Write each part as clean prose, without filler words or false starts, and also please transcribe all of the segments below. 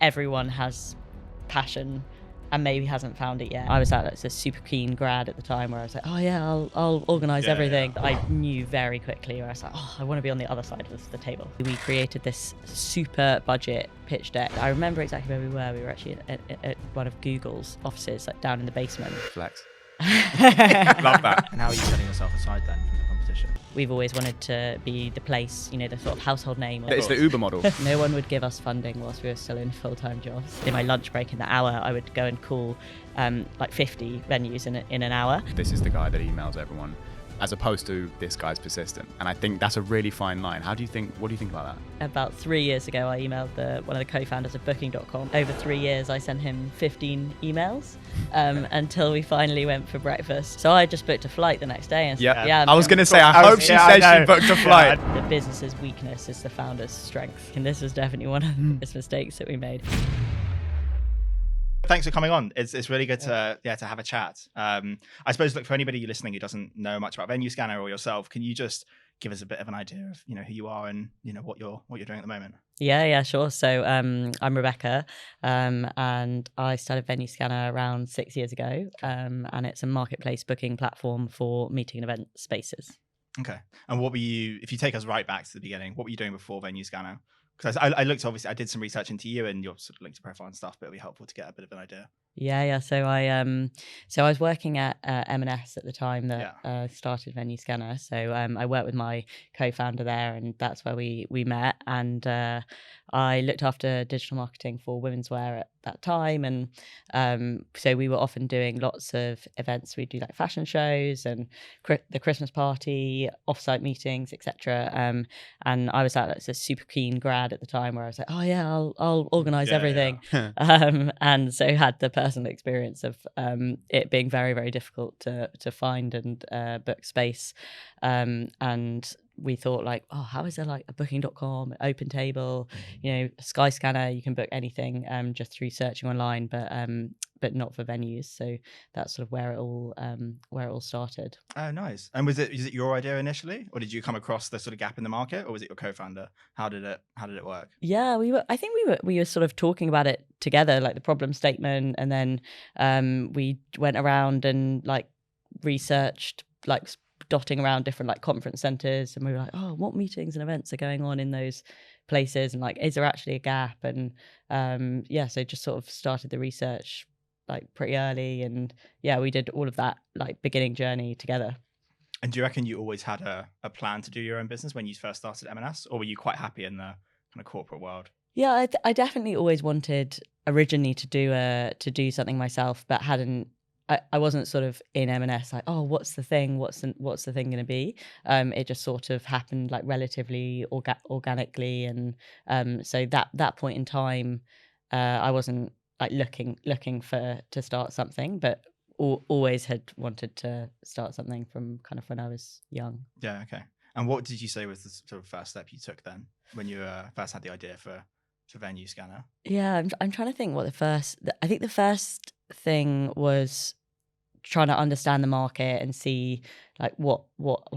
everyone has passion and maybe hasn't found it yet. I was like a super keen grad at the time where I was like, oh yeah, I'll organise everything. Yeah. I knew very quickly where I was like, oh, I want to be on the other side of the table. We created this super budget pitch deck. I remember exactly where we were. We were actually at one of Google's offices, like down in the basement. Flex. Love that. And how are you setting yourself aside then from the competition? We've always wanted to be the place, you know, the sort of household name. It's the Uber model. No one would give us funding whilst we were still in full-time jobs. In my lunch break in the hour, I would go and call like 50 venues in an hour. This is the guy that emails everyone, as opposed to this guy's persistent. And I think that's a really fine line. What do you think about that? About 3 years ago, I emailed one of the co-founders of Booking.com. Over 3 years, I sent him 15 emails until we finally went for breakfast. So I just booked a flight the next day. And yeah, I was going to say, I hope she says she booked a flight. The business's weakness is the founder's strength. And this was definitely one of the mistakes that we made. Thanks for coming on. It's really good to have a chat. I suppose, look, for anybody listening who doesn't know much about Venuescanner or yourself, can you just give us a bit of an idea of who you are and what you're doing at the moment? Yeah, sure. So I'm Rebecca, and I started Venuescanner around 6 years ago, and it's a marketplace booking platform for meeting and event spaces. Okay. And what were you, if you take us right back to the beginning, what were you doing before Venuescanner? Because I looked, obviously, I did some research into you and your sort of LinkedIn profile and stuff, but it'd be helpful to get a bit of an idea. Yeah. So I was working at M&S at the time that started Venuescanner. So I worked with my co-founder there, and that's where we met. And I looked after digital marketing for women's wear at that time, and so we were often doing lots of events. We'd do like fashion shows and the Christmas party, offsite meetings, etc. And I was like a super keen grad at the time where I was like, oh yeah, I'll organise everything. And so had the personal experience of it being very, very difficult to find and book space. And we thought like, oh, how is there like a Booking.com, Open Table, Skyscanner? You can book anything just through searching online, but not for venues. So that's sort of where it all started. Oh, nice. And is it your idea initially, or did you come across the sort of gap in the market, or was it your co-founder? How did it work? Yeah, I think we were sort of talking about it together, like the problem statement, and then we went around and like researched like dotting around different like conference centers, and we were like, oh, what meetings and events are going on in those places, and like, is there actually a gap? And so just sort of started the research like pretty early, and we did all of that like beginning journey together. And do you reckon you always had a plan to do your own business when you first started M&S, or were you quite happy in the kind of corporate world? Yeah, I definitely always wanted originally to do something myself, but I wasn't sort of in M&S like, oh, what's the thing? What's the thing going to be? It just sort of happened like relatively organically, and so that point in time, I wasn't like looking to start something, but always had wanted to start something from kind of when I was young. Yeah. Okay. And what did you say was the sort of first step you took then when you first had the idea for Venuescanner? Yeah, I'm trying to think what I think the first thing was trying to understand the market and see like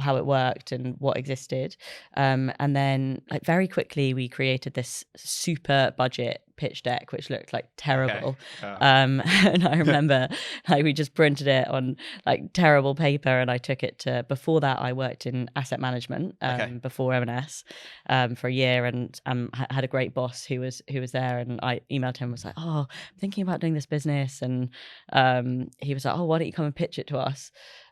how it worked and what existed, and then like very quickly we created this super budget pitch deck which looked like terrible. Okay. And I remember like we just printed it on like terrible paper, and I took it to, before that I worked in asset management before M&S for a year, and had a great boss who was there, and I emailed him and was like, oh, I'm thinking about doing this business, and he was like, oh, why don't you come and pitch it to us?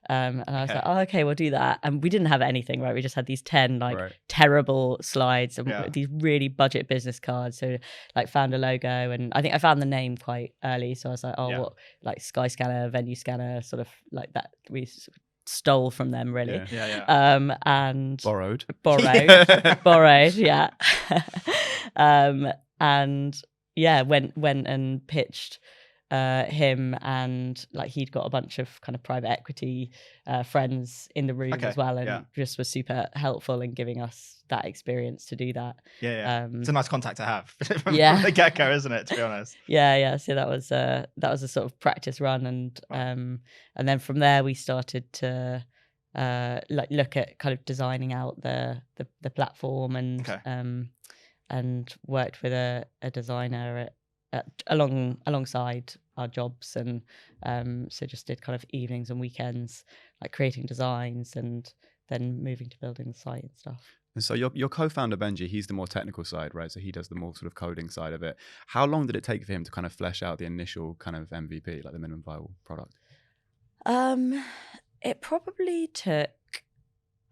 And I was like, oh, okay, we'll do that. And we didn't have anything, right? We just had these 10 like terrible slides and these really budget business cards. So like found a logo, and I think I found the name quite early. So I was like, oh, what, like Skyscanner, Venuescanner, sort of like that. We stole from them really. And borrowed, yeah. And went and pitched him, and like he'd got a bunch of kind of private equity friends in the room as well, and just was super helpful in giving us that experience to do that. It's a nice contact to have from the get-go, isn't it, to be honest? So that was a sort of practice run, and then from there we started to like look at kind of designing out the platform, and worked with a designer alongside our jobs, and so just did kind of evenings and weekends, like creating designs and then moving to building the site and stuff. And so your co-founder Benji, he's the more technical side, right? So he does the more sort of coding side of it. How long did it take for him to kind of flesh out the initial kind of MVP, like the minimum viable product? It probably took,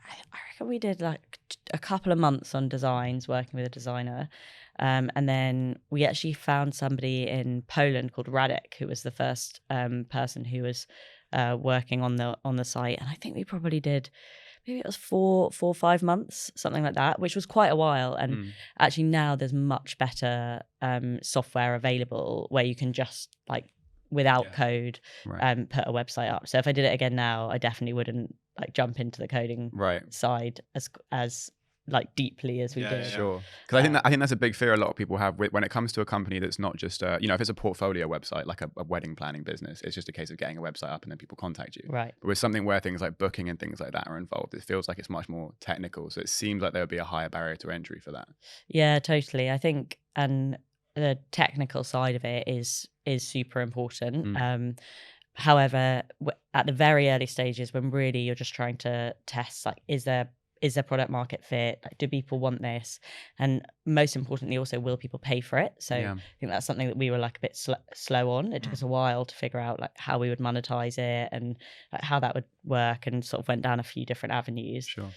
I reckon we did like a couple of months on designs, working with a designer. And then we actually found somebody in Poland called Radek, who was the first person who was working on the site. And I think we probably did, maybe it was 4 or 5 months, something like that, which was quite a while. And actually now there's much better software available where you can just like without code put a website up. So if I did it again now, I definitely wouldn't like jump into the coding side as like deeply as we did. Sure, because I think that's a big fear a lot of people have when it comes to a company that's not just if it's a portfolio website like a wedding planning business, it's just a case of getting a website up and then people contact you. Right. But with something where things like booking and things like that are involved, it feels like it's much more technical. So it seems like there would be a higher barrier to entry for that. Yeah, totally. I think, and the technical side of it is super important. However, at the very early stages, when really you're just trying to test, like, is there product market fit? Like, do people want this? And most importantly, also, will people pay for it? So I think that's something that we were like a bit slow on. It took us a while to figure out like how we would monetize it and like how that would work, and sort of went down a few different avenues. Sure.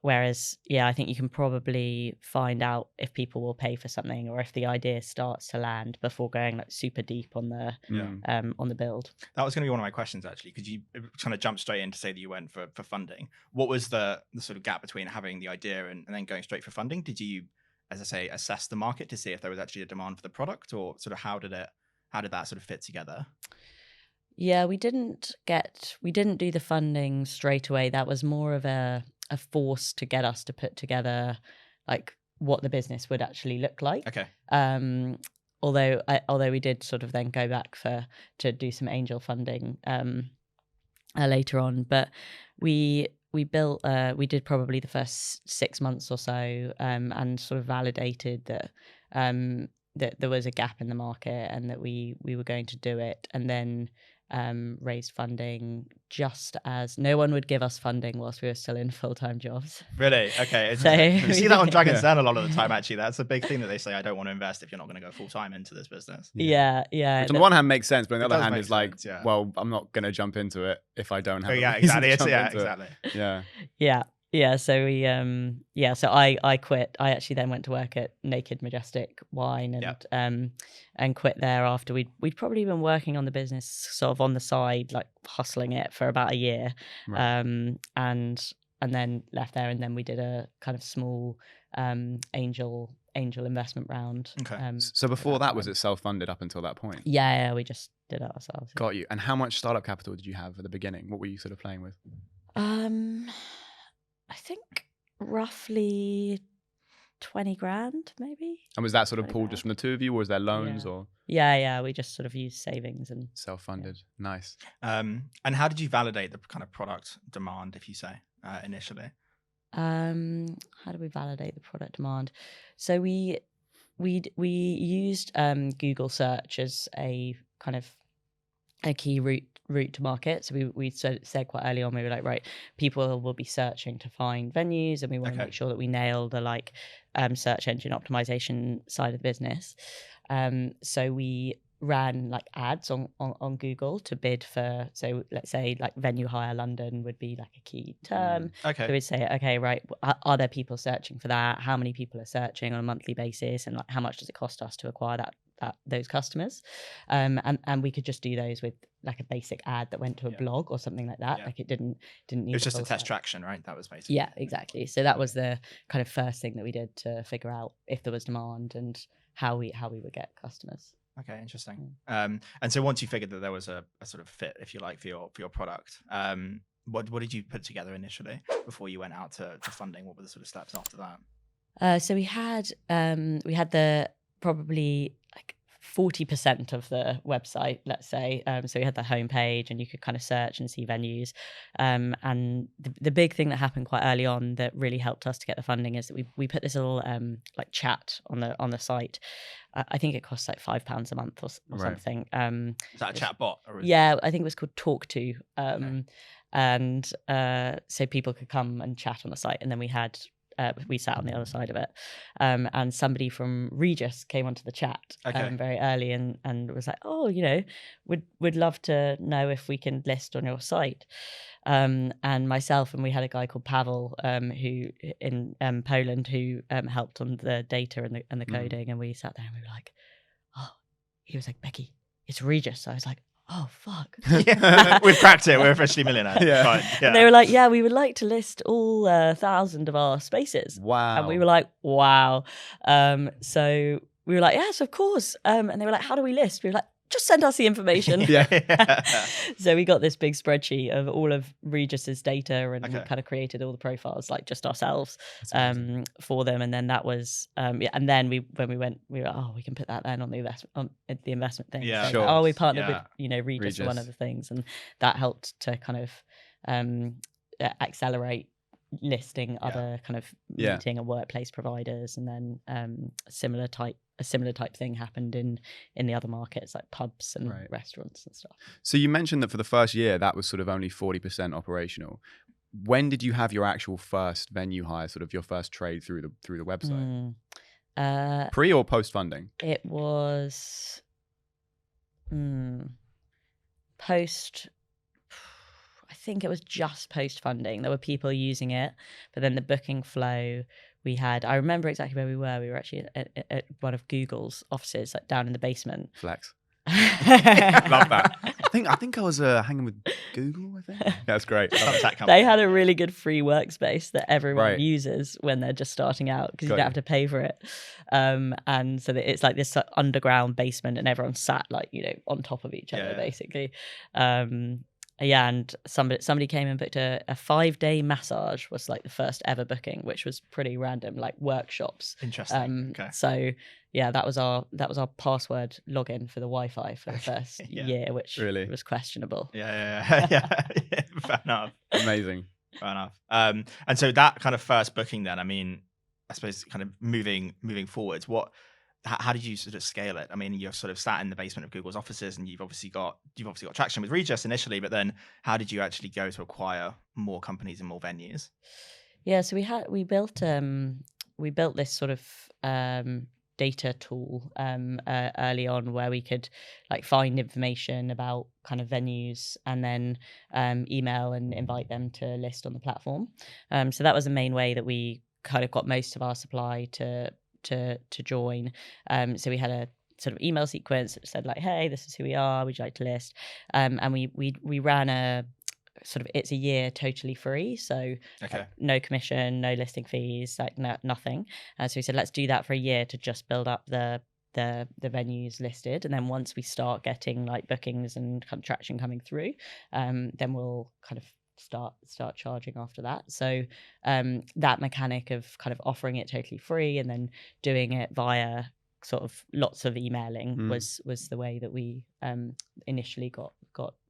Whereas, I think you can probably find out if people will pay for something or if the idea starts to land before going like super deep on the build. That was going to be one of my questions actually, because you kind of jumped straight in to say that you went for funding. What was the sort of gap between having the idea and then going straight for funding? Did you, as I say, assess the market to see if there was actually a demand for the product, or sort of how did that sort of fit together? Yeah, we didn't do the funding straight away. That was more of a force to get us to put together like what the business would actually look like. Okay. Although we did sort of then go back to do some angel funding later on, but we built we did probably the first 6 months or so and sort of validated that that there was a gap in the market and that we were going to do it, and then raised funding just as no one would give us funding whilst we were still in full-time jobs. Really? Okay. So you see that on Dragon's Den a lot of the time, actually. That's a big thing that they say, I don't want to invest if you're not going to go full-time into this business. Yeah. Which on the one hand makes sense, but on the other hand is like, sense, well, I'm not going to jump into it if I don't have exactly. Exactly. Yeah, so we so I quit. I actually then went to work at Naked Majestic Wine and quit there after we'd probably been working on the business sort of on the side, like hustling it for about a year. And then left there, and then we did a kind of small angel investment round. Okay. So before that, was it self-funded up until that point? Yeah, we just did it ourselves. Got you. And how much startup capital did you have at the beginning? What were you sort of playing with? I think roughly 20 grand, maybe. And was that sort of pulled just from the two of you, or was there loans or? Yeah, we just sort of used savings and self-funded. Nice. And how did you validate the kind of product demand, if you say, initially? How do we validate the product demand? So we used Google search as a kind of a key route to market. So we said quite early on, we were like, right, people will be searching to find venues, and we want to make sure that we nail the like search engine optimization side of the business. So we ran like ads on Google to bid for, so let's say like venue hire London would be like a key term. Okay. So we'd say, okay, right, are there people searching for that? How many people are searching on a monthly basis, and like how much does it cost us to acquire those customers? And we could just do those with like a basic ad that went to a blog or something like that. Like it didn't need. It was just a test traction, right? That was basically. Yeah, exactly. So that was the kind of first thing that we did to figure out if there was demand and how we would get customers. Okay, interesting. And so once you figured that there was a sort of fit, if you like, for your product, what did you put together initially before you went out to funding? What were the sort of steps after that? So we had the probably like 40% of the website, let's say. So we had the homepage and you could kind of search and see venues. And the big thing that happened quite early on that really helped us to get the funding is that we put this little like chat on the site. I think it costs like £5 a month or something. Is that a chat bot? Yeah, I think it was called Talk To. And so people could come and chat on the site, and then we sat on the other side of it, and somebody from Regus came onto the chat very early and was like, oh, you know, we'd love to know if we can list on your site. And myself, and we had a guy called Pavel who in Poland who helped on the data and the coding, and we sat there and we were like, oh, he was like, Becky, it's Regus. I was like, oh, fuck. We've cracked it. We're officially millionaires. Fine. Yeah. And they were like, yeah, we would like to list all 1,000 of our spaces. Wow. And we were like, wow. So we were like, yes, of course. And they were like, how do we list? We were like, just send us the information. So we got this big spreadsheet of all of Regus's data, and we kind of created all the profiles, like just ourselves, for them. And then that was, and then when we went, we were like, oh, we can put that then on the investment thing. Yeah, so, oh, we partnered with, you know, Regus for one of the things, and that helped to kind of accelerate listing other kind of meeting and workplace providers. And then a similar type thing happened in the other markets, like pubs and restaurants and stuff. So you mentioned that for the first year that was sort of only 40% operational. When did you have your actual first venue hire, sort of your first trade through the website? Pre or post funding? It was post. I think it was just post funding. There were people using it, but then the booking flow we had. I remember exactly where we were. We were actually at one of Google's offices, like down in the basement. Flex. Love that. I think I was hanging with Google. I think that's great. They had a really good free workspace that everyone uses when they're just starting out, because you don't have to pay for it. And so that it's like this underground basement, and everyone sat like, you know, on top of each other basically. And somebody came and booked a 5-day massage, was like the first ever booking, which was pretty random, like workshops. Interesting. So yeah, that was our password login for the Wi-Fi for the first year, which was questionable. Yeah. Fair enough. Amazing. Fair enough. And so that kind of first booking, then, I mean, I suppose kind of moving forwards, how did you sort of scale it? I mean, you're sort of sat in the basement of Google's offices, and you've obviously got traction with Regus initially, but then how did you actually go to acquire more companies and more venues? Yeah, so we built this sort of data tool early on, where we could like find information about kind of venues, and then email and invite them to list on the platform. So that was the main way that we kind of got most of our supply to join. So we had a sort of email sequence that said like, hey, this is who we are, would you like to list? And we ran a sort of, it's a year totally free, so no commission, no listing fees, like nothing. So we said, let's do that for a year to just build up the venues listed, and then once we start getting like bookings and kind of traction coming through, then we'll kind of start charging after that. So that mechanic of kind of offering it totally free and then doing it via sort of lots of emailing was the way that we initially got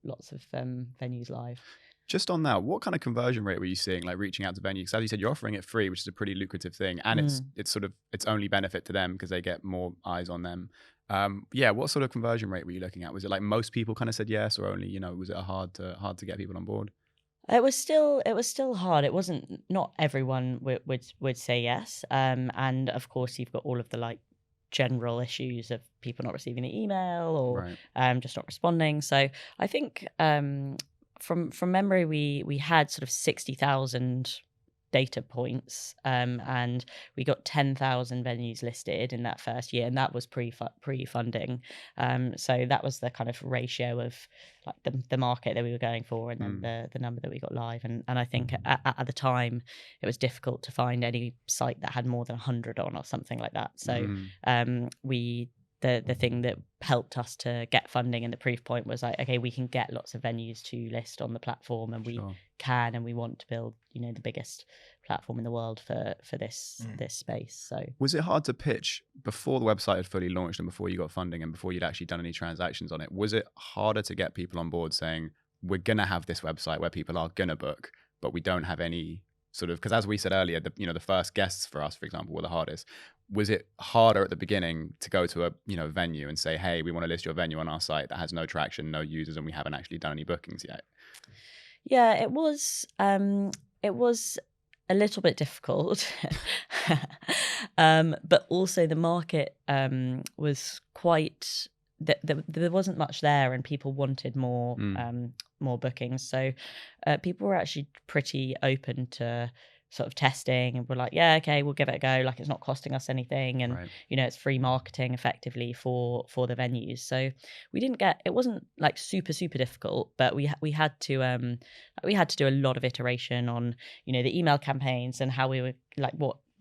lots of venues live. Just on that, what kind of conversion rate were you seeing, like reaching out to venues? Because as you said, you're offering it free, which is a pretty lucrative thing, and it's sort of its only benefit to them because they get more eyes on them. What sort of conversion rate were you looking at? Was it like most people kind of said yes, or only, you know, was it hard to get people on board? It was still hard. It wasn't, not everyone would say yes. And of course you've got all of the like general issues of people not receiving the email or just not responding. So I think from memory we had sort of 60,000 data points, and we got 10,000 venues listed in that first year, and that was pre-funding. So that was the kind of ratio of like the market that we were going for, and then the number that we got live. And I think at the time it was difficult to find any site that had more than 100 on or something like that. So we the thing that helped us to get funding, and the proof point was like, okay, we can get lots of venues to list on the platform, and we can, and we want to build, the biggest platform in the world for this space. So was it hard to pitch before the website had fully launched and before you got funding and before you'd actually done any transactions on it? Was it harder to get people on board saying, we're gonna have this website where people are gonna book, but we don't have any sort of, because as we said earlier, the first guests for us, for example, were the hardest. Was it harder at the beginning to go to a venue and say, hey, we want to list your venue on our site that has no traction, no users, and we haven't actually done any bookings yet? Yeah, it was a little bit difficult. But also the market was quite, there wasn't much there, and people wanted more bookings. So people were actually pretty open to sort of testing, and we're like, yeah, okay, we'll give it a go. Like, it's not costing us anything, and it's free marketing effectively for the venues. So it wasn't like super difficult, but we had to do a lot of iteration on the email campaigns and how we were like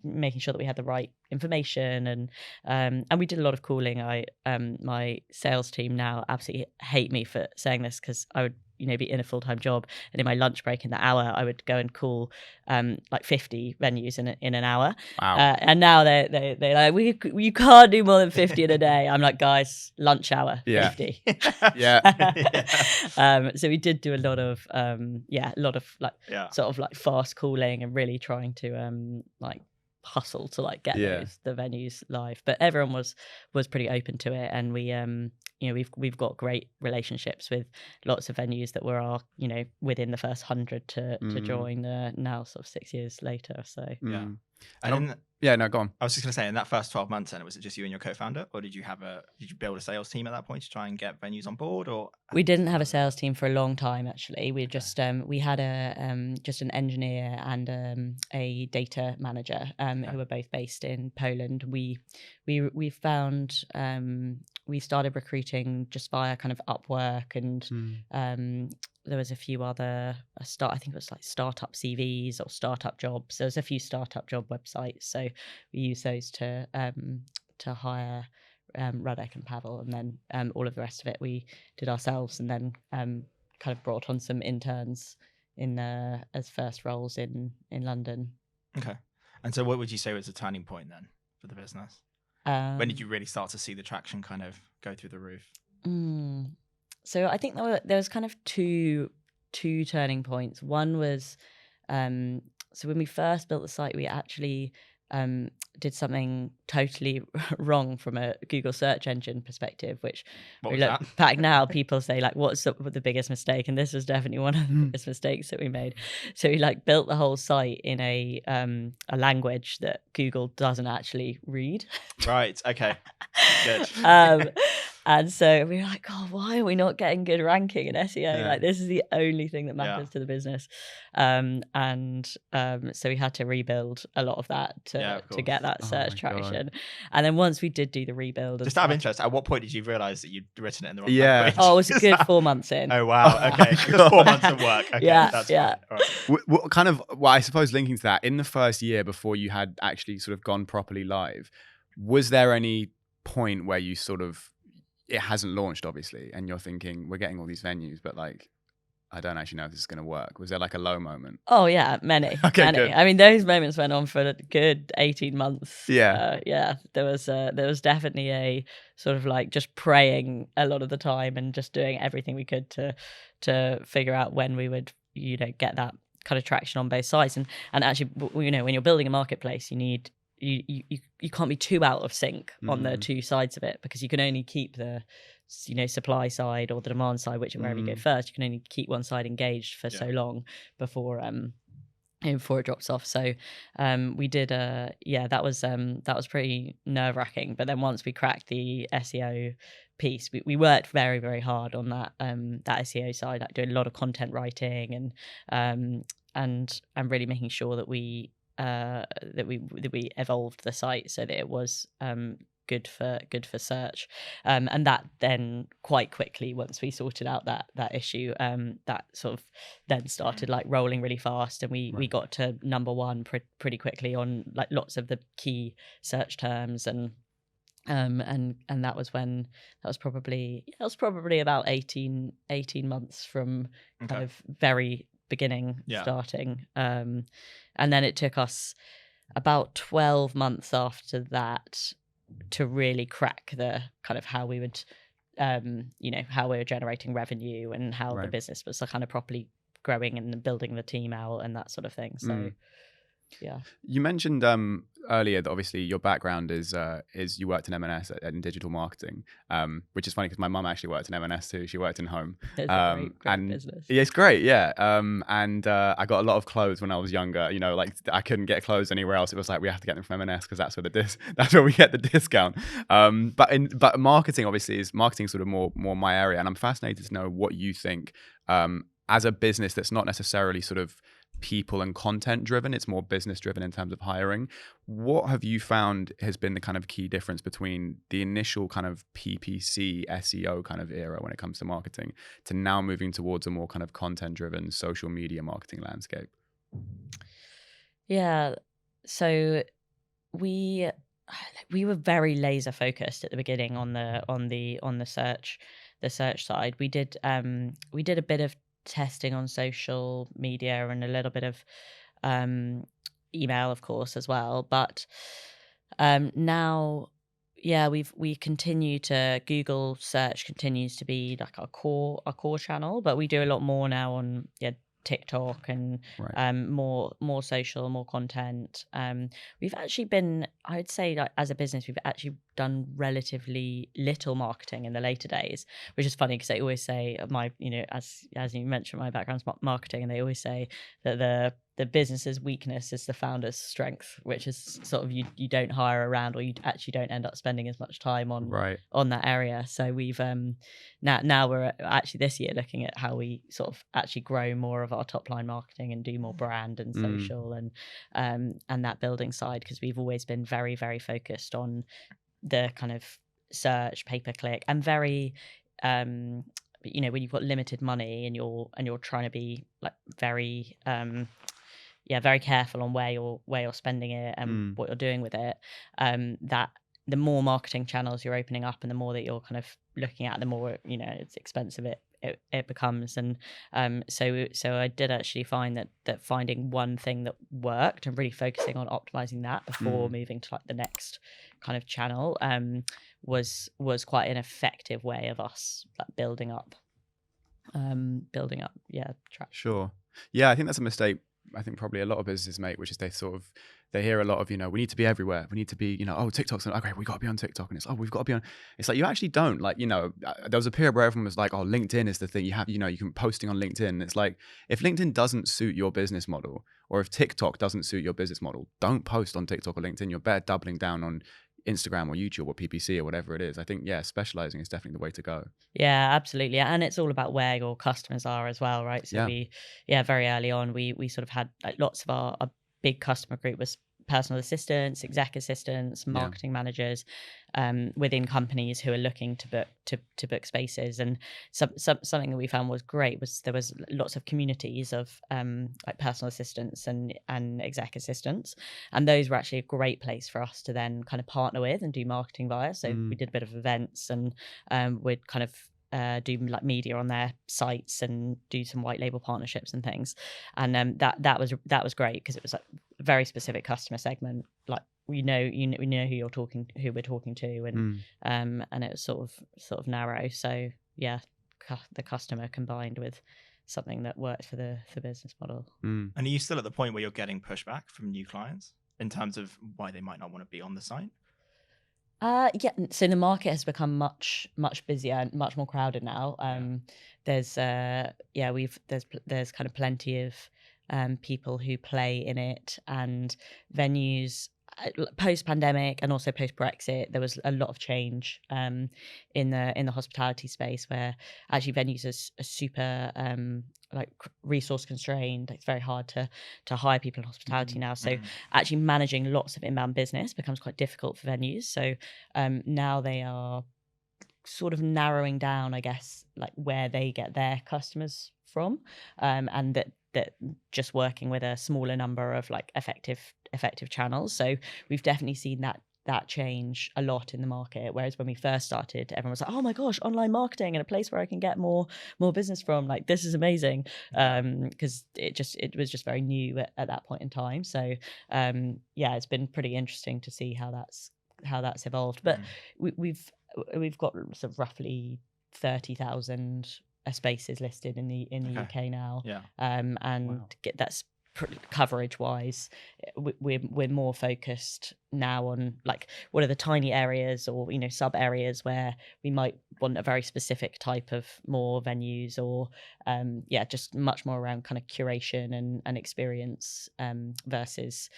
making sure that we had the right information, and we did a lot of calling. My sales team now absolutely hate me for saying this, because I would be in a full-time job, and in my lunch break in the hour I would go and call like 50 venues in an hour. Wow. And now they're like, you can't do more than 50 in a day. I'm like, guys, lunch hour, 50. So we did do a lot of sort of like fast calling, and really trying to like hustle to like get the venues live. But everyone was pretty open to it, and we we've got great relationships with lots of venues that were within the first 100 to join now, sort of 6 years later. So no, go on. I was just gonna say, in that first 12 months, then, was it just you and your co-founder, or did you build a sales team at that point to try and get venues on board? Or we didn't have a sales team for a long time, actually. We just we had just an engineer and a data manager who were both based in Poland. We found we started recruiting just via kind of Upwork, and there was a few other I think it was like startup CVs or startup jobs. There was a few startup job websites, so we used those to hire Radek and Pavel, and then all of the rest of it we did ourselves, and then kind of brought on some interns in as first roles in London. Okay. And so what would you say was the turning point then for the business? When did you really start to see the traction kind of go through the roof? So I think there was kind of two turning points. One was so when we first built the site, we actually did something totally wrong from a Google search engine perspective, which we look back now, people say like, what's the biggest mistake? And this was definitely one of the biggest mistakes that we made. So we like built the whole site in a language that Google doesn't actually read. Right. Okay. Good. And so we were like, oh, why are we not getting good ranking in SEO? Yeah. Like, this is the only thing that matters to the business. So we had to rebuild a lot of that to get that search traction. God. And then once we did do the rebuild, just out of interest, at what point did you realize that you'd written it in the wrong language? Oh, it was a good 4 months in. Oh wow, okay. 4 months of work. Okay, that's fine. Right. I suppose linking to that, in the first year before you had actually sort of gone properly live, was there any point where you sort of, it hasn't launched obviously, and you're thinking, we're getting all these venues, but like, I don't actually know if this is going to work? Was there like a low moment? Oh yeah, many. Many. Good. I mean, those moments went on for a good 18 months. Yeah. There was definitely a sort of like just praying a lot of the time, and just doing everything we could to figure out when we would get that kind of traction on both sides. And actually, when you're building a marketplace, you need you can't be too out of sync on the two sides of it, because you can only keep the supply side or the demand side, wherever you go first. You can only keep one side engaged for so long before it drops off. So we did that was pretty nerve-wracking. But then once we cracked the SEO piece, we worked very, very hard on that SEO side, like doing a lot of content writing and really making sure that we evolved the site so that it was good for search, and that then quite quickly, once we sorted out that issue, that sort of then started like rolling really fast, and we got to number one pretty quickly on like lots of the key search terms, and And that was probably about 18 months from kind of very beginning starting. And then it took us about 12 months after that to really crack the kind of how we would how we were generating revenue and how the business was kind of properly growing and building the team out and that sort of thing. So yeah. You mentioned earlier that obviously your background is you worked in M&S in digital marketing, which is funny because my mum actually worked in M&S too. She worked in home. It's a great business. Yeah, it's great, yeah. And I got a lot of clothes when I was younger. You know, like I couldn't get clothes anywhere else. It was like we have to get them from M&S because that's where we get the discount. But marketing obviously is sort of more my area, and I'm fascinated to know what you think as a business that's not necessarily sort of people and content driven, it's more business driven in terms of hiring. What have you found has been the kind of key difference between the initial kind of PPC SEO kind of era when it comes to marketing to now moving towards a more kind of content driven social media marketing landscape? Yeah, so we were very laser focused at the beginning on the search side. We did a bit of testing on social media and a little bit of email, of course, as well. But now, yeah, we continue to Google search continues to be like our core channel, but we do a lot more now on TikTok and more social, more content. We've actually been, I'd say, like as a business, we've actually done relatively little marketing in the later days, which is funny because they always say as you mentioned, my background's marketing, and they always say that the business's weakness is the founder's strength, which is sort of you don't hire around, or you actually don't end up spending as much time on that area. So we've now we're actually this year looking at how we sort of actually grow more of our top line marketing and do more brand and social and that building side, because we've always been very, very focused on the kind of search, pay-per-click, and very when you've got limited money and you're trying to be like very very careful on where you're spending it and what you're doing with it, that the more marketing channels you're opening up and the more that you're kind of looking at, the more it's expensive it becomes. And so I did actually find that finding one thing that worked and really focusing on optimizing that before moving to like the next kind of channel was quite an effective way of us like building up traction. Sure. Yeah, I think that's a mistake I think probably a lot of businesses make, which is they hear a lot of, we need to be everywhere. We need to be, TikTok's okay, we got to be on TikTok. And it's, we've got to be on. It's like, you actually don't. Like, there was a period where everyone was like, oh, LinkedIn is the thing you have, you can posting on LinkedIn. It's like, if LinkedIn doesn't suit your business model, or if TikTok doesn't suit your business model, don't post on TikTok or LinkedIn. You're better doubling down on Instagram or YouTube or PPC or whatever it is. I think, specializing is definitely the way to go. Yeah, absolutely. And it's all about where your customers are as well, right? So very early on, we sort of had like lots of our big customer group was personal assistants, exec assistants, marketing managers within companies who are looking to book spaces. And something that we found was great was there was lots of communities of like personal assistants and exec assistants, and those were actually a great place for us to then kind of partner with and do marketing via. So we did a bit of events, and we'd kind of do like media on their sites and do some white label partnerships and things. And that was great because it was like a very specific customer segment. Like we know who we're talking to, and it was sort of narrow. So the customer combined with something that works for the business model. And are you still at the point where you're getting pushback from new clients in terms of why they might not want to be on the site? So the market has become much busier and much more crowded now. There's kind of plenty of people who play in it, and venues post pandemic and also post Brexit. There was a lot of change in the hospitality space, where actually venues are super like resource constrained. It's very hard to hire people in hospitality now. So actually managing lots of inbound business becomes quite difficult for venues. So now they are sort of narrowing down, I guess, like where they get their customers from, and that just working with a smaller number of like effective channels. So we've definitely seen that change a lot in the market. Whereas when we first started, everyone was like, oh my gosh, online marketing and a place where I can get more business from, like, this is amazing. Because it was just very new at that point in time. So yeah, it's been pretty interesting to see how that's evolved. But we've got sort of roughly 30,000 spaces listed in the UK now. And Wow. that's coverage wise, we're more focused now on like what are the tiny areas or sub areas where we might want a very specific type of more venues, or just much more around kind of curation and experience versus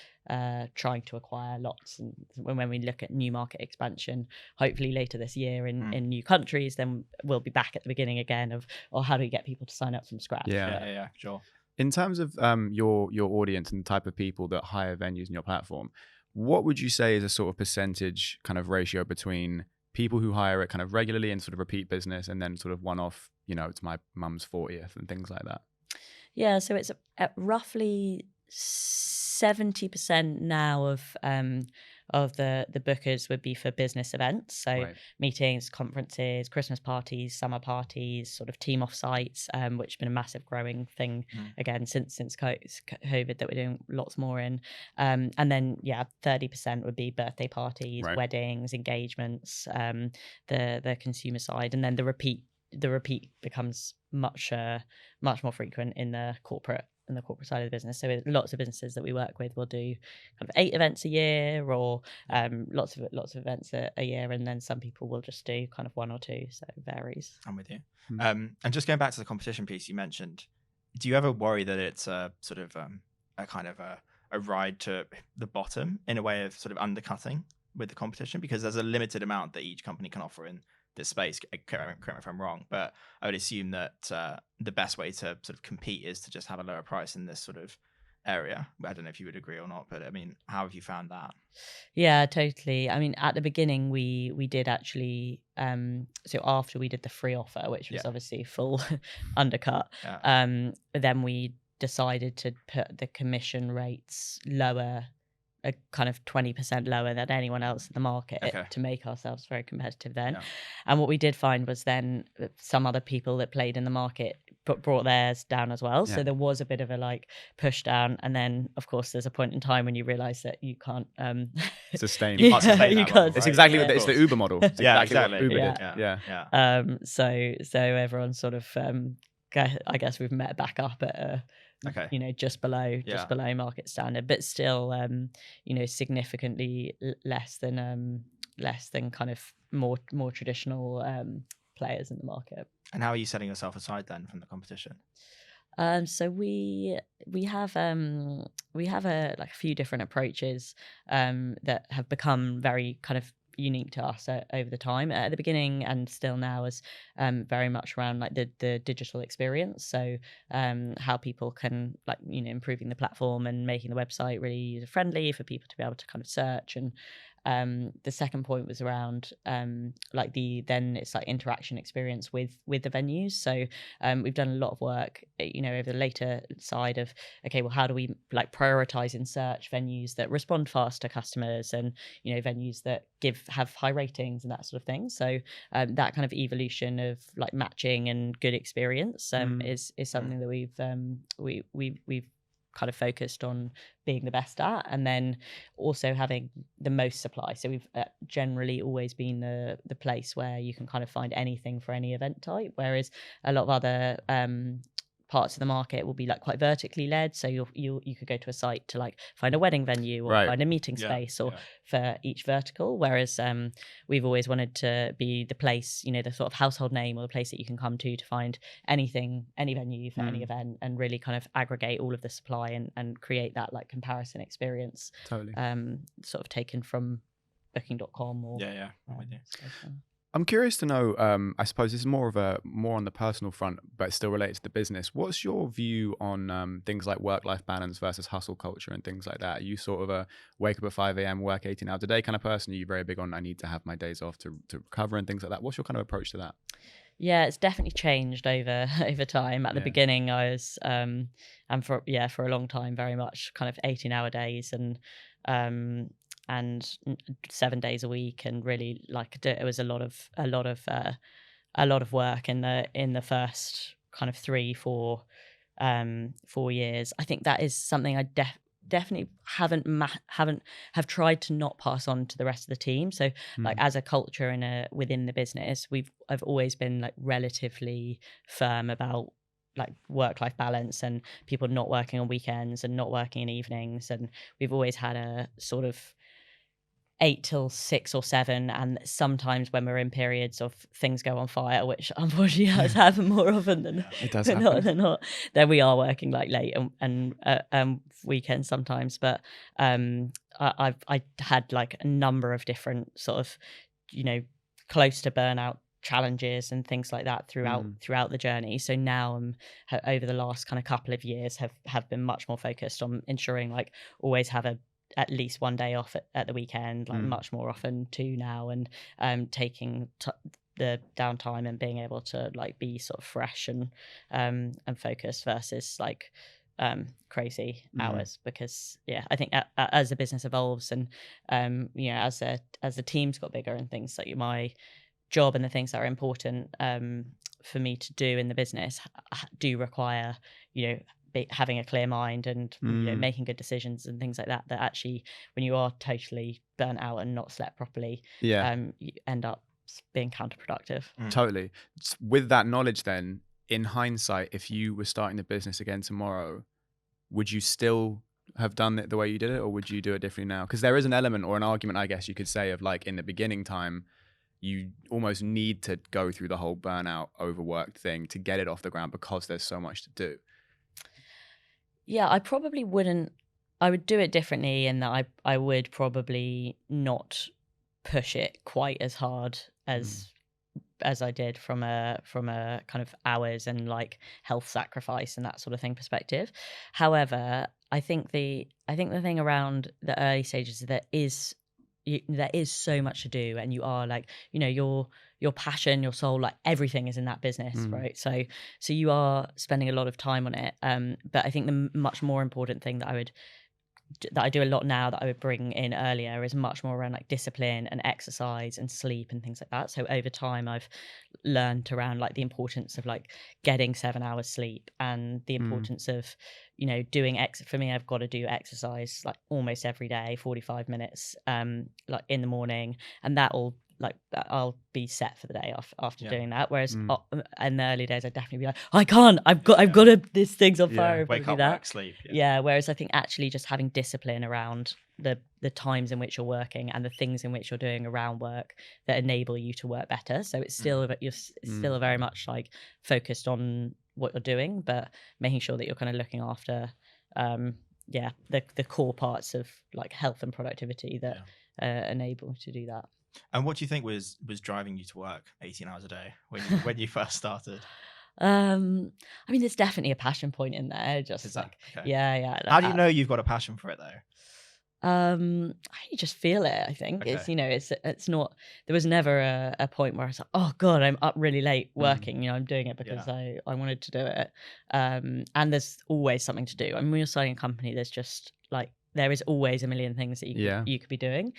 trying to acquire lots. And when we look at new market expansion, hopefully later this year in new countries, then we'll be back at the beginning again of, how do we get people to sign up from scratch? Yeah, sure. In terms of your audience and the type of people that hire venues in your platform, what would you say is a sort of percentage kind of ratio between people who hire it kind of regularly and sort of repeat business, and then sort of one-off, it's my mum's 40th and things like that? Yeah, so it's at roughly 70% now of the bookers would be for business events, so meetings, conferences, Christmas parties, summer parties, sort of team offsites, which has been a massive growing thing again since COVID that we're doing lots more in, and then 30% would be birthday parties, weddings, engagements, the consumer side, and then the repeat becomes much more frequent in the corporate side of the business. So lots of businesses that we work with will do kind of 8 events a year, or lots of events a year, and then some people will just do kind of 1 or 2. So it varies. I'm with you. And just going back to the competition piece you mentioned, do you ever worry that it's a sort of a kind of a ride to the bottom in a way of sort of undercutting with the competition, because there's a limited amount that each company can offer in this space? Correct me if I'm wrong, but I would assume that the best way to sort of compete is to just have a lower price in this sort of area. I don't know if you would agree or not, but I mean, how have you found that? Yeah, totally. I mean, at the beginning, we did actually. So after we did the free offer, which was obviously full undercut, then we decided to put the commission rates lower, a kind of 20% lower than anyone else in the market to make ourselves very competitive then. And what we did find was then some other people that played in the market brought theirs down as well. So there was a bit of a like push down. And then of course there's a point in time when you realize that you can't sustain. You can't. can't. It's exactly it's the Uber model. It's exactly what Uber did. So everyone's sort of I guess we've met back up at just below market standard, but still significantly less than kind of more traditional players in the market. And how are you setting yourself aside then from the competition? So we have a few different approaches that have become very kind of unique to us over the time. At the beginning and still now is very much around like the digital experience. So how people can improving the platform and making the website really user friendly for people to be able to kind of search. And the second point was around it's like interaction experience with the venues. So we've done a lot of work over the later side of how do we like prioritize in search venues that respond fast to customers, and venues that have high ratings and that sort of thing. So that kind of evolution of like matching and good experience is something that we've kind of focused on being the best at, and then also having the most supply. So we've generally always been the place where you can kind of find anything for any event type, whereas a lot of other parts of the market will be like quite vertically led. So you could go to a site to like find a wedding venue or find a meeting space or for each vertical. Whereas we've always wanted to be the place, the sort of household name or the place that you can come to find anything, any venue for any event, and really kind of aggregate all of the supply and create that like comparison experience. Totally. Sort of taken from booking.com or I'm curious to know, I suppose this is more on the personal front, but still related to the business. What's your view on things like work-life balance versus hustle culture and things like that? Are you sort of a wake up at 5 a.m., work 18 hours a day kind of person? Are you very big on I need to have my days off to recover and things like that? What's your kind of approach to that? Yeah, it's definitely changed over time. At the beginning, I was, and for a long time, very much kind of 18-hour days, and and 7 days a week, and really like it was a lot of work in the first kind of 4 years. I think that is something I definitely have tried to not pass on to the rest of the team. So like as a culture within the business, I've always been like relatively firm about like work-life balance and people not working on weekends and not working in evenings, and we've always had a sort of 8 till 6 or 7, and sometimes when we're in periods of things go on fire, which unfortunately has happened more often than It does than happen. not, then we are working like late and weekends sometimes. But I had like a number of different sort of, close to burnout challenges and things like that throughout the journey. So now over the last kind of couple of years have been much more focused on ensuring like always have at least one day off at the weekend, like much more often 2 now, and taking the downtime and being able to like be sort of fresh and focused versus like crazy hours. Because I think as the business evolves and as the team's got bigger and things, like my job and the things that are important for me to do in the business do require having a clear mind and making good decisions and things like that actually when you are totally burnt out and not slept properly, you end up being counterproductive. Totally. With that knowledge then, in hindsight, if you were starting the business again tomorrow, would you still have done it the way you did it, or would you do it differently now? Because there is an element or an argument, I guess you could say, of like in the beginning time, you almost need to go through the whole burnout, overworked thing to get it off the ground because there's so much to do. Yeah, I probably wouldn't. I would do it differently in that I would probably not push it quite as hard as I did from a kind of hours and like health sacrifice and that sort of thing perspective. However, I think the thing around the early stages is there is so much to do, and you are like, your passion, your soul, like everything is in that business, right? So you are spending a lot of time on it. But I think the much more important thing that I do a lot now that I would bring in earlier is much more around like discipline and exercise and sleep and things like that. So over time I've learned around like the importance of like getting 7 hours sleep, and the importance of doing for me, I've got to do exercise like almost every day, 45 minutes like in the morning, and that'll like I'll be set for the day after doing that. Whereas in the early days I'd definitely be like, I can't, I've got to, this thing's on fire. Wake up, work, sleep. Whereas I think actually just having discipline around the times in which you're working and the things in which you're doing around work that enable you to work better. So it's still you're still very much like focused on what you're doing, but making sure that you're kind of looking after the core parts of like health and productivity that enable you to do that. And what do you think was driving you to work 18 hours a day when you first started? I mean, there's definitely a passion point in there. Just like, okay. How do you know you've got a passion for it though? You just feel it. I think Okay. it's not. There was never a point where I was like, oh god, I'm up really late working. I'm doing it because I wanted to do it. And there's always something to do. I mean, when you're starting a company, there's just like there is always a million things that you could be doing.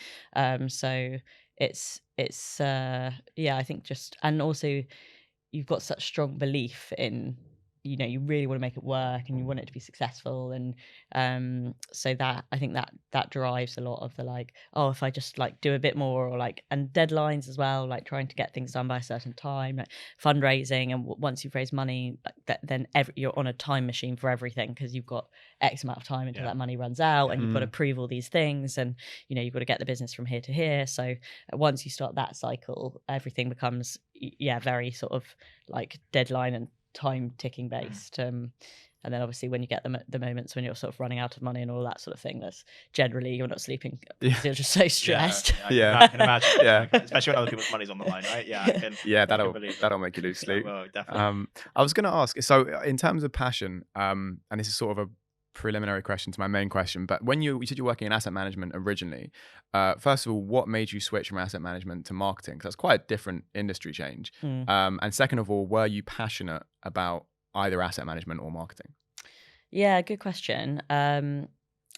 So it's I think just, and also you've got such strong belief in you really want to make it work and you want it to be successful, and so that I think that drives a lot of the like, oh, if I just like do a bit more, or like, and deadlines as well, like trying to get things done by a certain time, like fundraising, and once you've raised money, like then you're on a time machine for everything, because you've got X amount of time until that money runs out, and you've got to prove all these things, and you've got to get the business from here to here. So once you start that cycle, everything becomes very sort of like deadline and time ticking based, and then obviously when you get the moments when you're sort of running out of money and all that sort of thing, that's generally you're not sleeping because you're just so stressed. I can imagine. Especially when other people's money's on the line, right? That'll make you lose sleep. Well, definitely. I was going to ask, so in terms of passion, and this is sort of a preliminary question to my main question, but when you said you're working in asset management originally, first of all, what made you switch from asset management to marketing? Because that's quite a different industry change. And second of all, were you passionate about either asset management or marketing? Yeah, good question.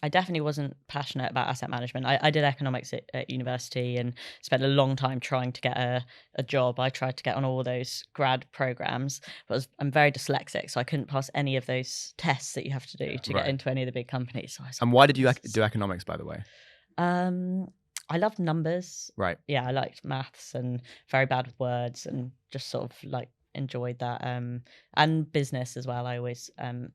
I definitely wasn't passionate about asset management. I did economics at university and spent a long time trying to get a job. I tried to get on all those grad programs, but I'm very dyslexic, so I couldn't pass any of those tests that you have to do to get Right. into any of the big companies. So I was And like, why did you "This do is-" economics, by the way? I loved numbers. Right. Yeah, I liked maths and very bad with words and just sort of like enjoyed that. And business as well. I always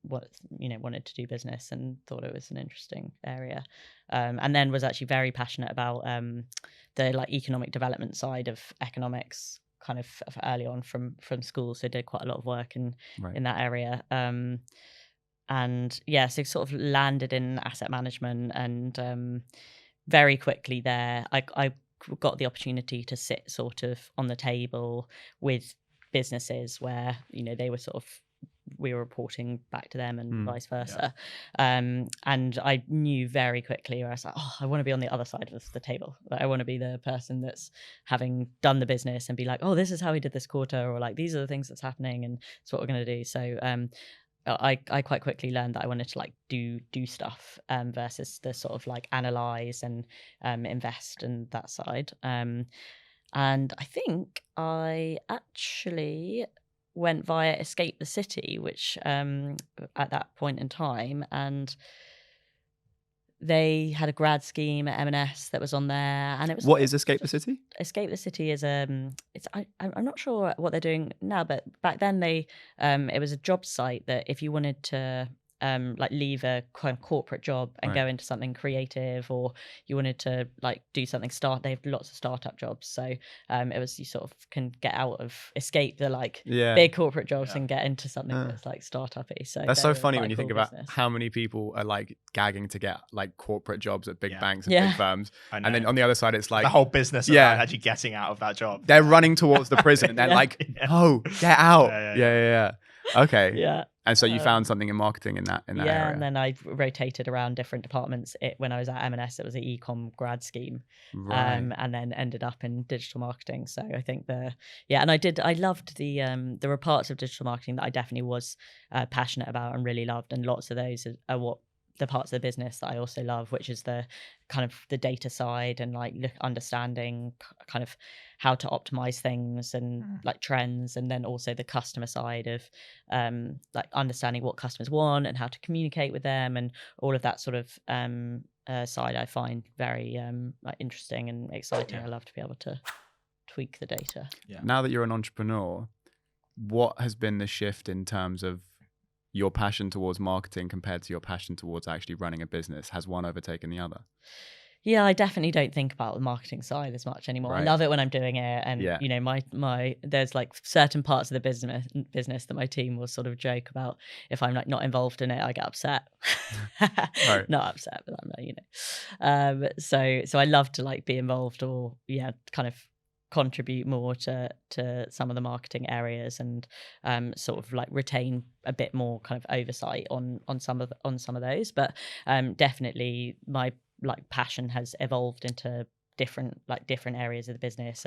wanted to do business and thought it was an interesting area. And then was actually very passionate about the like economic development side of economics kind of early on from school. So did quite a lot of work in that area. And yeah, so sort of landed in asset management and very quickly there, I got the opportunity to sit sort of on the table with businesses where, they were sort of, we were reporting back to them and vice versa. And I knew very quickly where I was like, oh, I want to be on the other side of the table. Like, I want to be the person that's having done the business and be like, oh, this is how we did this quarter, or like, these are the things that's happening and it's what we're going to do. So I quite quickly learned that I wanted to like do stuff versus the sort of like analyze and invest and that side. And I think I actually went via Escape the City, which at that point in time, and they had a grad scheme at M&S that was on there, and it was. What is Escape the City? Escape the City is I'm not sure what they're doing now, but back then they it was a job site that if you wanted to like leave a kind of corporate job and go into something creative, or you wanted to like do something they have lots of startup jobs, so it was, you sort of can get out of, escape the like big corporate jobs and get into something that's like startup-y. So that's so funny when you cool think about business. how many people are like gagging to get like corporate jobs at big banks and big firms, and then on the other side it's like the whole business around actually getting out of that job. They're running towards the prison and they're like, oh, get out. Yeah. Okay. Yeah. And so you found something in marketing in that area. And then I rotated around different departments. When I was at M&S, it was an ecom grad scheme, and then ended up in digital marketing. So I think and I loved there were parts of digital marketing that I definitely was passionate about and really loved, and lots of those are what the parts of the business that I also love, which is the kind of the data side and like understanding kind of how to optimize things and like trends, and then also the customer side of like understanding what customers want and how to communicate with them, and all of that sort of side I find very like interesting and exciting. I love to be able to tweak the data. Now that you're an entrepreneur, what has been the shift in terms of your passion towards marketing compared to your passion towards actually running a business? Has one overtaken the other? Yeah, I definitely don't think about the marketing side as much anymore. I love it when I'm doing it, and my there's like certain parts of the business that my team will sort of joke about. If I'm like not involved in it, I get upset. Not upset, but I'm like, so I love to like be involved, or kind of contribute more to some of the marketing areas, and sort of like retain a bit more kind of oversight on some of those. But definitely my like passion has evolved into different areas of the business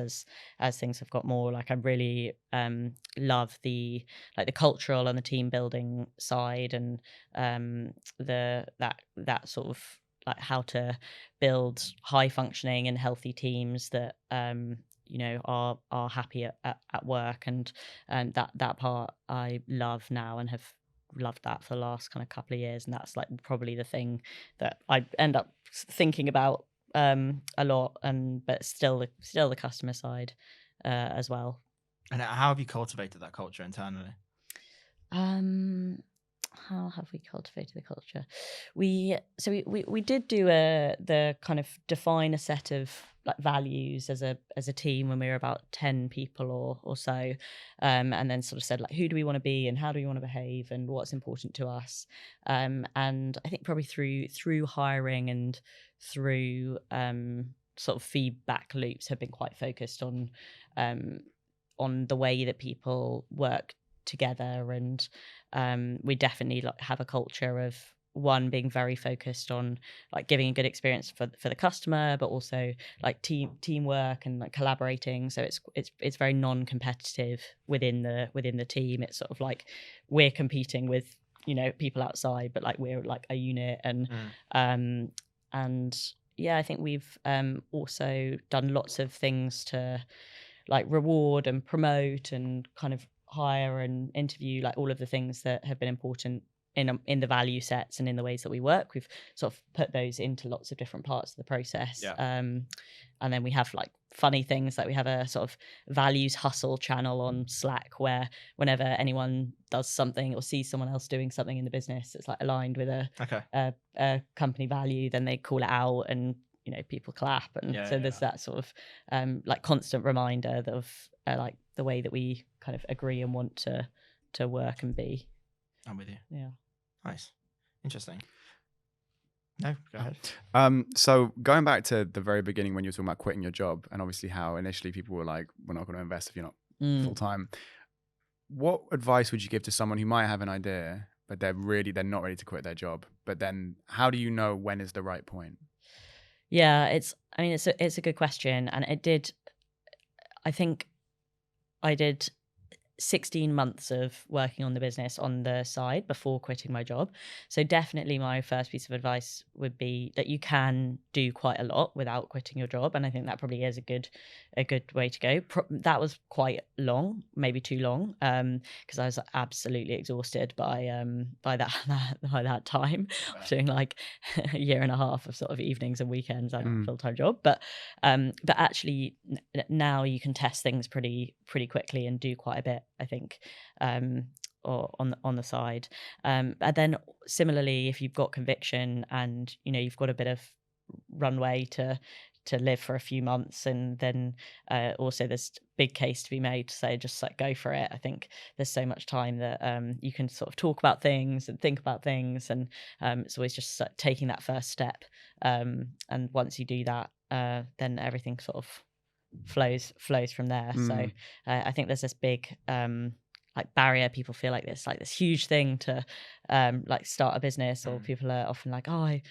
as things have got more like, I really love the cultural and the team building side, and that sort of like how to build high functioning and healthy teams that are happy at work, and that part I love now and have loved that for the last kind of couple of years, and that's like probably the thing that I end up thinking about a lot, but still the customer side as well. And how have you cultivated that culture internally? How have we cultivated the culture? We did do the kind of define a set of like values as a team when we were about 10 people or so, and then sort of said like, who do we want to be and how do we want to behave and what's important to us, and I think probably through hiring and through sort of feedback loops have been quite focused on the way that people work together, and we definitely like have a culture of one being very focused on like giving a good experience for the customer, but also like teamwork and like collaborating. So it's very non-competitive within the team. It's sort of like we're competing with people outside, but like we're like a unit. And yeah, I think we've also done lots of things to like reward and promote and kind of hire and interview, like all of the things that have been important in the value sets and in the ways that we work. We've sort of put those into lots of different parts of the process. And then we have like funny things, like we have a sort of values hustle channel on Slack where whenever anyone does something or sees someone else doing something in the business that's like aligned with a company value, then they call it out and people clap. And there's that sort of like constant reminder of like the way that we kind of agree and want to work and be. I'm with you. Yeah. Nice. Interesting. No, go ahead. So going back to the very beginning when you were talking about quitting your job, and obviously how initially people were like, we're not going to invest if you're not full time. What advice would you give to someone who might have an idea, but they're not ready to quit their job? But then how do you know when is the right point? Yeah, it's a good question. And I think I did 16 months of working on the business on the side before quitting my job. So definitely my first piece of advice would be that you can do quite a lot without quitting your job. And I think that probably is a good way to go. That was quite long, maybe too long, because I was absolutely exhausted by that time, doing like a year and a half of sort of evenings and weekends and a full-time job. But actually now you can test things pretty quickly and do quite a bit, I think, or on the side. And then similarly, if you've got conviction and you've got a bit of runway to live for a few months, and then also there's big case to be made to say just like go for it. I think there's so much time that you can sort of talk about things and think about things, and it's always just taking that first step. And once you do that, then everything sort of flows from there. So I think there's this big like barrier. People feel like this huge thing to like start a business, or people are often like, oh, I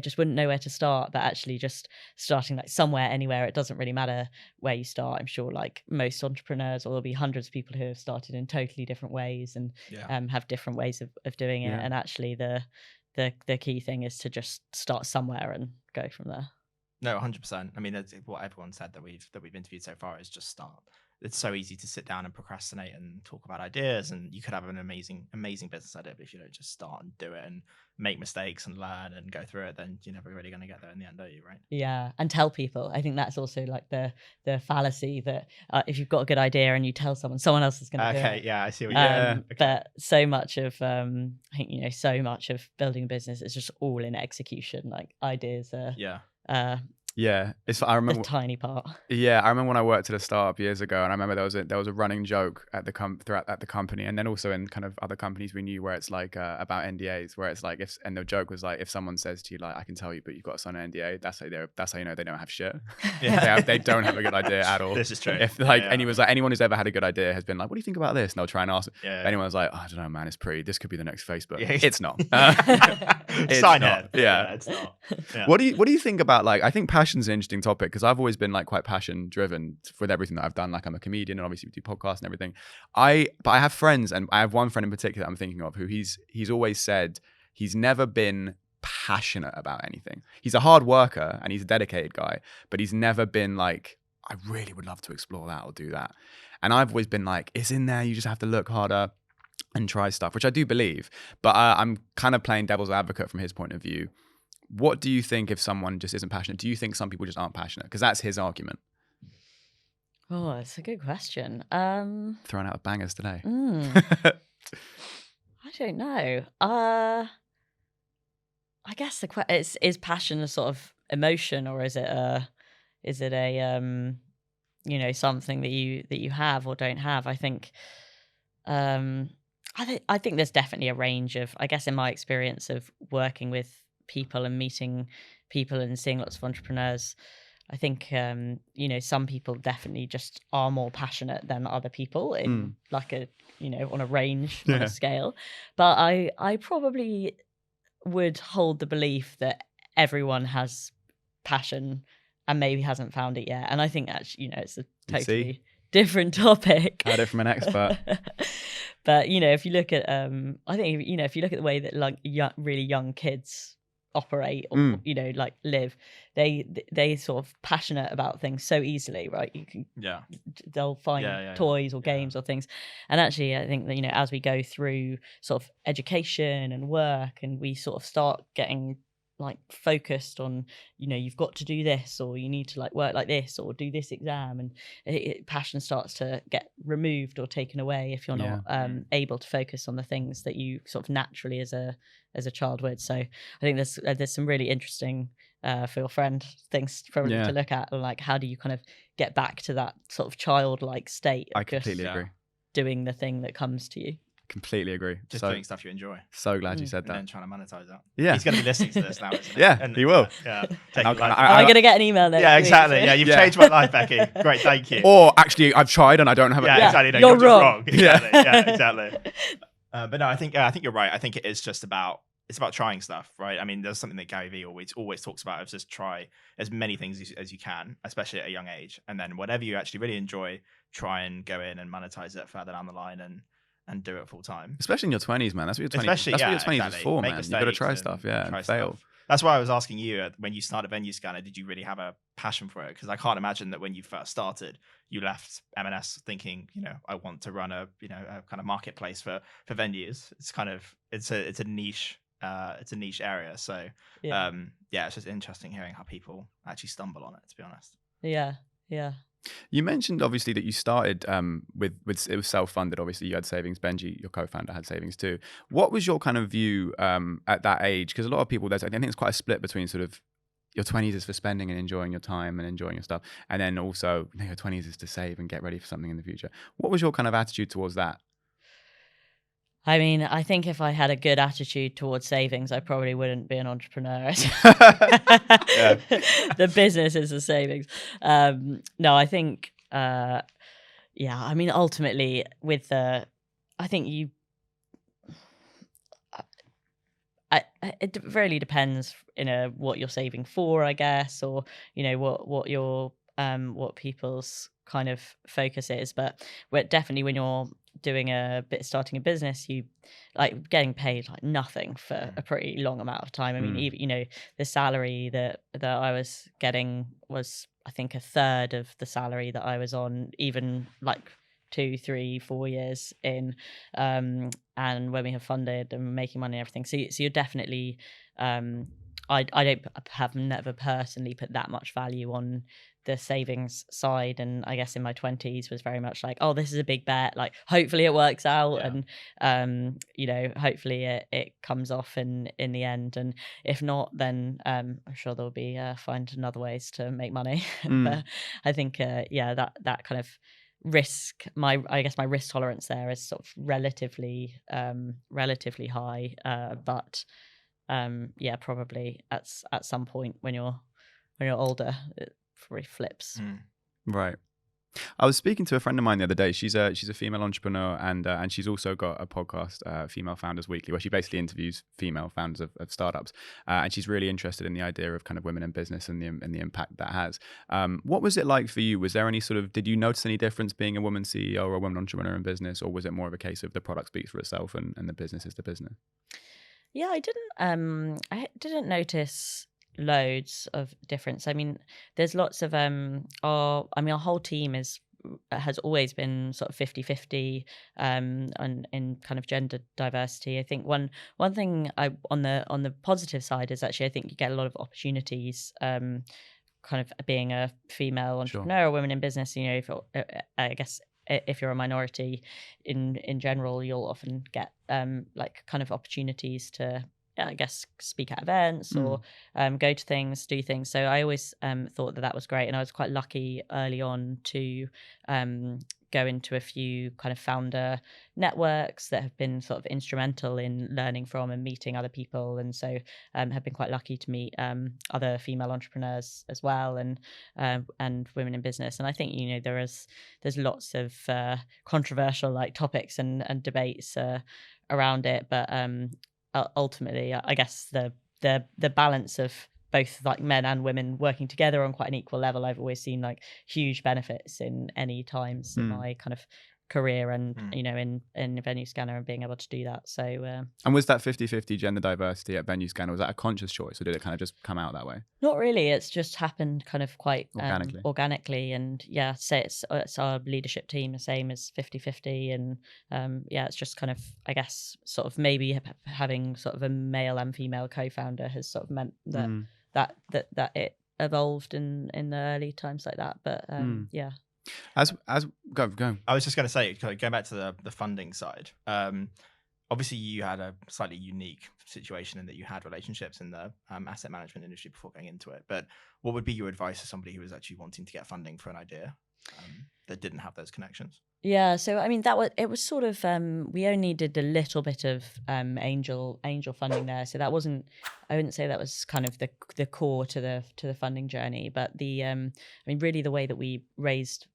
just wouldn't know where to start. But actually just starting like somewhere, anywhere, it doesn't really matter where you start. I'm sure like most entrepreneurs, or there'll be hundreds of people who have started in totally different ways and have different ways of doing it. And actually the key thing is to just start somewhere and go from there. No, 100%. I mean, that's what everyone said that we've interviewed so far, is just start. It's so easy to sit down and procrastinate and talk about ideas, and you could have an amazing business idea, but if you don't just start and do it and make mistakes and learn and go through it, then you're never really going to get there in the end, are you? Right? Yeah, and tell people. I think that's also like the fallacy that if you've got a good idea and you tell someone else is going to do it. Okay, yeah, I see what you're doing. But so much of I think so much of building a business is just all in execution. Like ideas are I remember the tiny part. Yeah, I remember when I worked at a startup years ago, and I remember there was a running joke at the company, and then also in kind of other companies we knew, where it's like about NDAs, where it's like and the joke was like, if someone says to you like, I can tell you, but you've got to sign an NDA, that's how you know they don't have shit. They don't have a good idea at all. This is true. If like anyone who's ever had a good idea has been like, what do you think about this? And they'll try and ask. Anyone's like, oh, I don't know, man, it's pretty. This could be the next Facebook. It's not. It's sign not. it. Yeah, it's not. Yeah. What do you think about, like, I think passion's an interesting topic, because I've always been like quite passion driven with everything that I've done. Like I'm a comedian, and obviously we do podcasts and everything. But I have friends, and I have one friend in particular I'm thinking of, who he's always said he's never been passionate about anything. He's a hard worker and he's a dedicated guy, but he's never been like, I really would love to explore that or do that. And I've always been like, it's in there, you just have to look harder and try stuff, which I do believe. But I'm kind of playing devil's advocate from his point of view. What do you think if someone just isn't passionate? Do you think some people just aren't passionate? Because that's his argument. Oh, it's a good question. Throwing out bangers today. I don't know. I guess is passion a sort of emotion, or is it a something that you have or don't have? I think I think there's definitely a range of, I guess in my experience of working with people and meeting people and seeing lots of entrepreneurs, I think some people definitely just are more passionate than other people in like a on a range, on a scale. But I probably would hold the belief that everyone has passion and maybe hasn't found it yet. And I think actually it's a totally different topic. Heard it from an expert. But if you look at I think if you look at the way that like really young kids operate or like live, they sort of passionate about things so easily, right? You can they'll find toys or games or things. And actually I think that as we go through sort of education and work, and we sort of start getting like focused on you've got to do this, or you need to like work like this, or do this exam, and passion starts to get removed or taken away if you're not able to focus on the things that you sort of naturally as a child would. So I think there's some really interesting for your friend things probably to look at, like how do you kind of get back to that sort of childlike state of I completely agree. Doing the thing that comes to you. Completely agree. Just doing stuff you enjoy. So glad you said that. And then trying to monetize that. Yeah. He's going to be listening to this now, isn't he? Yeah, and, he will. Yeah. Am I going to get an email then? Yeah, exactly. Yeah, you've changed my life, Becky. Great, thank you. Or actually, I've tried and I don't have it. Yeah, exactly. No, you're wrong. Exactly. Yeah, exactly. But no, I think you're right. I think it is just about trying stuff, right? I mean, there's something that Gary Vee always talks about, is just try as many things as you can, especially at a young age, and then whatever you actually really enjoy, try and go in and monetize it further down the line and do it full time. Especially in your 20s, man. That's what your 20s. That's what your 20s is for, man. You got to try stuff, and fail. Stuff. That's why I was asking you when you started Venuescanner, did you really have a passion for it? Because I can't imagine that when you first started, you left M&S thinking, I want to run a kind of marketplace for venues. It's kind of it's a niche. It's a niche area. So it's just interesting hearing how people actually stumble on it, to be honest. Yeah. You mentioned obviously that you started with it was self-funded. Obviously, you had savings. Benji, your co-founder, had savings too. What was your kind of view at that age? Because a lot of people, I think it's quite a split between sort of your 20s is for spending and enjoying your time and enjoying your stuff, and then also your 20s is to save and get ready for something in the future. What was your kind of attitude towards that? I mean, I think if I had a good attitude towards savings, I probably wouldn't be an entrepreneur. The business is the savings. No, I think, I mean, ultimately I think it really depends, what you're saving for, I guess, or, what your, what people's kind of focus is. But definitely when you're starting a business, you like getting paid like nothing for a pretty long amount of time. I mean, even the salary that I was getting was, I think, a third of the salary that I was on even like 2, 3, 4 years in, and when we have funded and making money and everything. So you're definitely I have never personally put that much value on the savings side, and I guess in my 20s was very much like, oh, this is a big bet, like hopefully it works out, and hopefully it comes off in the end, and if not, then I'm sure there'll be find another ways to make money. But I think that kind of risk, I guess my risk tolerance there is sort of relatively high, but probably at some point when you're older, it probably flips. Right. I was speaking to a friend of mine the other day. She's a female entrepreneur, and she's also got a podcast, Female Founders Weekly, where she basically interviews female founders of startups, and she's really interested in the idea of kind of women in business and the impact that has. What was it like for you? Was there any did you notice any difference being a woman CEO or a woman entrepreneur in business, or was it more of a case of the product speaks for itself and the business is the business? Yeah, I didn't notice loads of difference. I mean, there's lots of our whole team has always been sort of 50-50 and in kind of gender diversity. I think one thing on the positive side is actually I think you get a lot of opportunities kind of being a female entrepreneur or women in business. I guess if you're a minority in general, you'll often get like kind of opportunities to I guess speak at events or go to things, do things. So I always thought that was great, and I was quite lucky early on to go into a few kind of founder networks that have been sort of instrumental in learning from and meeting other people, and so have been quite lucky to meet other female entrepreneurs as well, and women in business. And I think there's lots of controversial like topics and debates around it, but ultimately I guess the balance of both like men and women working together on quite an equal level. I've always seen like huge benefits in any times in my kind of career and in Venuescanner and being able to do that. So and was that 50-50 gender diversity at Venuescanner, was that a conscious choice, or did it kind of just come out that way? Not really, it's just happened kind of quite organically. And so it's our leadership team, the same as 50-50, and it's just kind of, I guess, sort of maybe having sort of a male and female co-founder has sort of meant that it evolved in the early times like that. But As go. I was just going to say, going back to the funding side. Obviously, you had a slightly unique situation in that you had relationships in the asset management industry before going into it. But what would be your advice to somebody who was actually wanting to get funding for an idea that didn't have those connections? Yeah, so I mean it was sort of we only did a little bit of angel funding there, so that wasn't, I wouldn't say that was kind of the core to the funding journey, but I mean really the way that we raised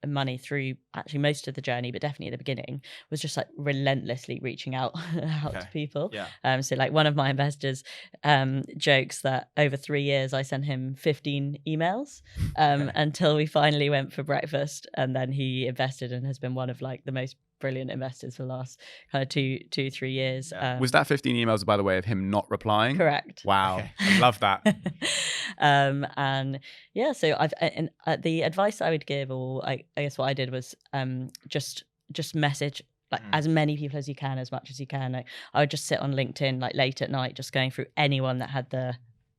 money through actually most of the journey, but definitely at the beginning, was just like relentlessly reaching out to people. So like one of my investors jokes that over 3 years I sent him 15 emails until we finally went for breakfast, and then he invested and has been one of like the most brilliant investors for the last kind of 2-3 years. Was that 15 emails, by the way, of him not replying? Correct. Wow. I love that. And so the advice I would give, or I guess what I did was just message like as many people as you can, as much as you can. Like, I would just sit on LinkedIn like late at night, just going through anyone that had the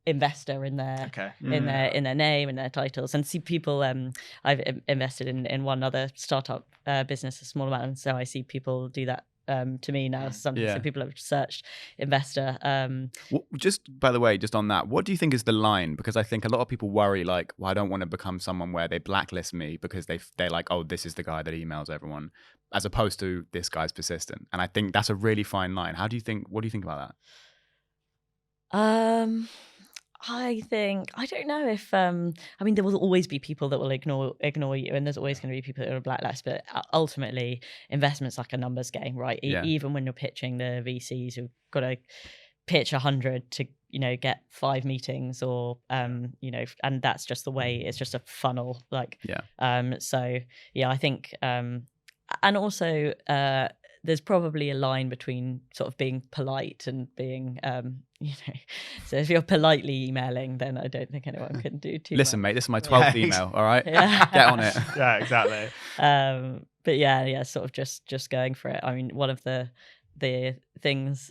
investor in their in their name and their titles, and see people. I've invested in one other startup business, a small amount, and so I see people do that to me now. So people have searched investor. Just by the way, just on that, what do you think is the line? Because I think a lot of people worry like, well, I don't want to become someone where they blacklist me because they're like, oh, this is the guy that emails everyone, as opposed to this guy's persistent. And I think that's a really fine line. What do you think about that? I don't know if I mean there will always be people that will ignore you, and there's always going to be people that are blacklist, but ultimately investment's like a numbers game, right? Even when you're pitching the VCs who've got to pitch 100 to get 5 meetings, or and that's just the way, it's just a funnel, like so I think and also there's probably a line between sort of being polite and being, so if you're politely emailing, then I don't think anyone can do too Listen, much. mate, this is my 12th email, all right? Get on it. Yeah, exactly. But sort of just going for it. I mean, one of the things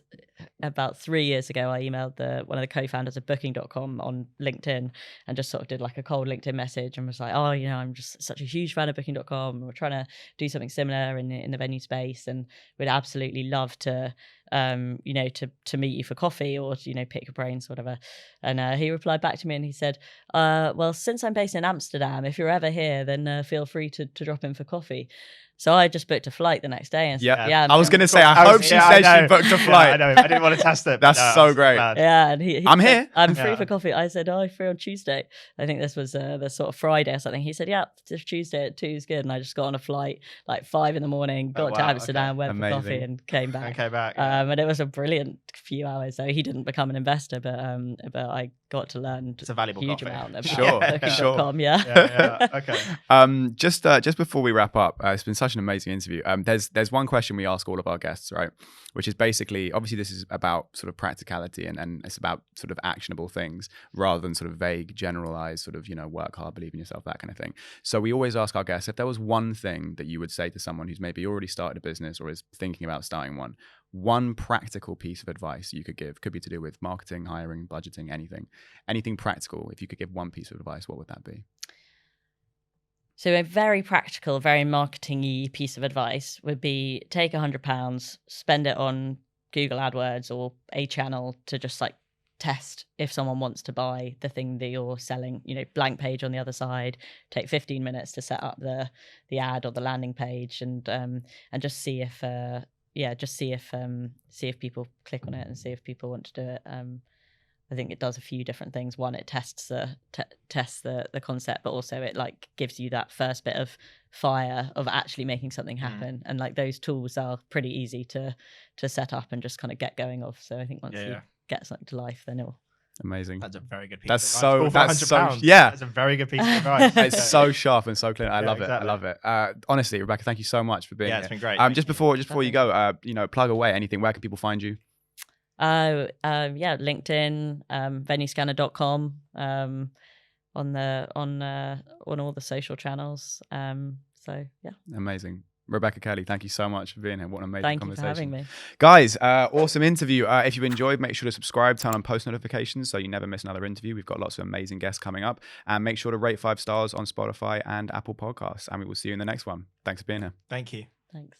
about 3 years ago, I emailed one of the co-founders of Booking.com on LinkedIn and just sort of did like a cold LinkedIn message and was like, oh, I'm just such a huge fan of Booking.com, and we're trying to do something similar in the venue space, and we'd absolutely love to to meet you for coffee, or pick your brains, whatever. And he replied back to me and he said, well, since I'm based in Amsterdam, if you're ever here, then feel free to drop in for coffee. So I just booked a flight the next day. And I was going to say, I hope she said she booked a flight. I know. I didn't want to test it. That's so great. Yeah, and he I'm said, here. I'm free for coffee. I said, I'm free on Tuesday. I think this was the sort of Friday or something. He said, yeah, Tuesday at 2 is good. And I just got on a flight like 5 a.m, got to Amsterdam, went for coffee, and came back. And came back. And it was a brilliant few hours. So he didn't become an investor, but I got to learn it's a valuable huge coffee. amount Sure. about Booking.com. Okay. Just before we wrap up, it's been such an amazing interview. There's one question we ask all of our guests, right? Which is basically, obviously this is about sort of practicality and it's about sort of actionable things rather than sort of vague, generalized sort of, work hard, believe in yourself, that kind of thing. So we always ask our guests, if there was one thing that you would say to someone who's maybe already started a business or is thinking about starting one practical piece of advice you could give, could be to do with marketing, hiring, budgeting, anything practical. If you could give one piece of advice, what would that be? So a very practical, very marketing-y piece of advice would be take £100, spend it on Google AdWords or a channel to just like test if someone wants to buy the thing that you're selling, blank page on the other side, take 15 minutes to set up the ad or the landing page, and just see if see if people click on it and see if people want to do it. I think it does a few different things. One, it tests the concept, but also it like gives you that first bit of fire of actually making something happen. And like those tools are pretty easy to set up and just kind of get going off. So I think once you get something to life, then Amazing. That's a very good piece That's of advice. so- All for that's so- £100. yeah. That's a very good piece of advice. It's so sharp and so clear. I Yeah, love exactly. it. I love it. Honestly, Rebecca, thank you so much for being Yeah, here. it's been great. Just before you go, plug away anything. Where can people find you? LinkedIn, Venuescanner.com, on all the social channels. So yeah. Amazing. Rebecca Kelly, thank you so much for being here. What an amazing Thank you conversation. for having me. Guys, awesome interview. If you've enjoyed, make sure to subscribe, turn on post notifications so you never miss another interview. We've got lots of amazing guests coming up. And make sure to rate 5 stars on Spotify and Apple Podcasts. And we will see you in the next one. Thanks for being here. Thank you. Thanks.